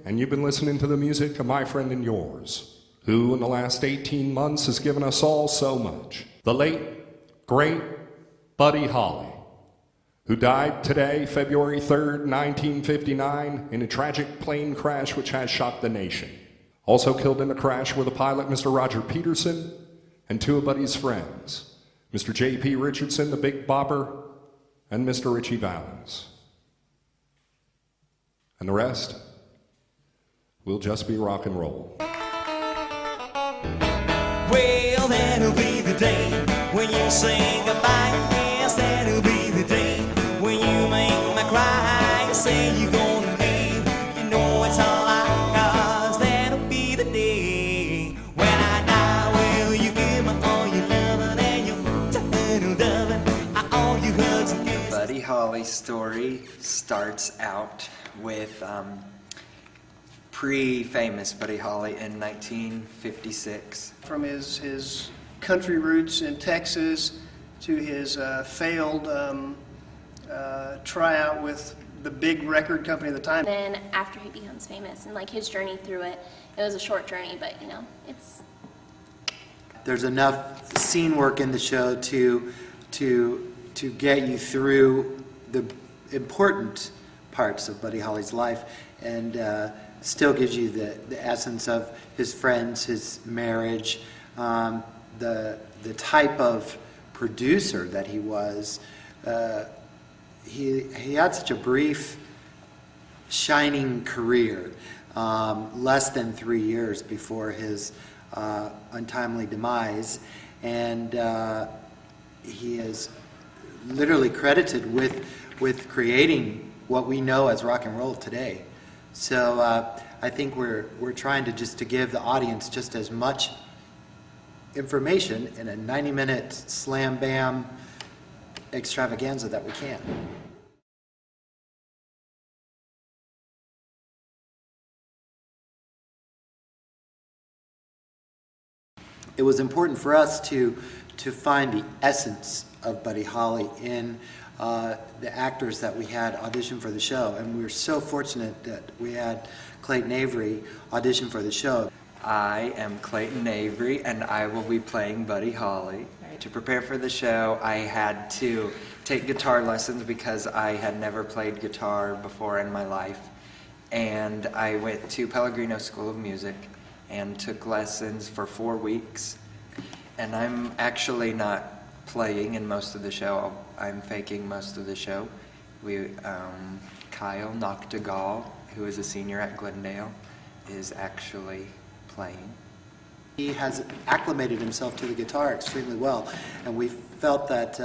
and you've been listening to the music of my friend and yours, who in the last 18 months has given us all so much. The late, great Buddy Holly, who died today, February 3rd, 1959, in a tragic plane crash which has shocked the nation. Also killed in the crash were the pilot, Mr. Roger Peterson, and two of Buddy's friends, Mr. J.P. Richardson, the Big Bopper, and Mr. Richie Valens. And the rest will just be rock and roll. Well, that'll be the day when you sing goodbye. Yes, that'll be the day when you make me cry. You say you're gonna leave, you know it's all right, 'cause that'll be the day when I die. Well, you give me all your loving and your loving, all your hugs and kisses. The Buddy Holly story starts out with pre-famous Buddy Holly in 1956. From his country roots in Texas to his failed tryout with the big record company at the time. Then after he becomes famous and like his journey through it, it was a short journey, but you know, it's... There's enough scene work in the show to get you through the important parts of Buddy Holly's life, and still gives you the essence of his friends, his marriage, the type of producer that he was. He had such a brief, shining career, less than 3 years before his untimely demise, and he is literally credited with creating what we know as rock and roll today. So I think we're trying to give the audience just as much information in a 90-minute slam bam extravaganza that we can. It was important for us to find the essence of Buddy Holly in the actors that we had audition for the show, and we were so fortunate that we had Clayton Avery audition for the show. I am Clayton Avery, and I will be playing Buddy Holly. To prepare for the show, I had to take guitar lessons because I had never played guitar before in my life, and I went to Pellegrino School of Music and took lessons for 4 weeks, and I'm actually not playing in most of the show. I'm faking most of the show. Kyle Noctegal, who is a senior at Glendale, is actually playing. He has acclimated himself to the guitar extremely well, and we felt that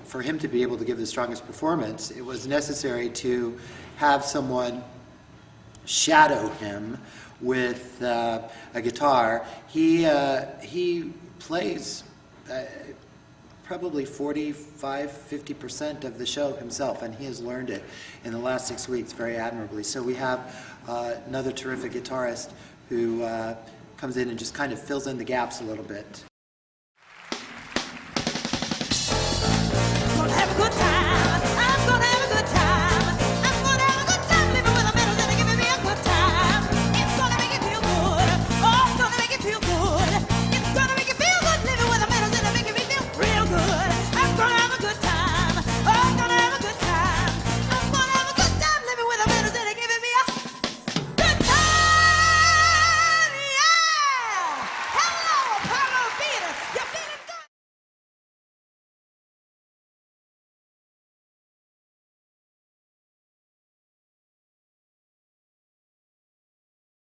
for him to be able to give the strongest performance, it was necessary to have someone shadow him with a guitar. He plays probably 45–50% of the show himself, and he has learned it in the last 6 weeks very admirably. So we have another terrific guitarist who comes in and just kind of fills in the gaps a little bit.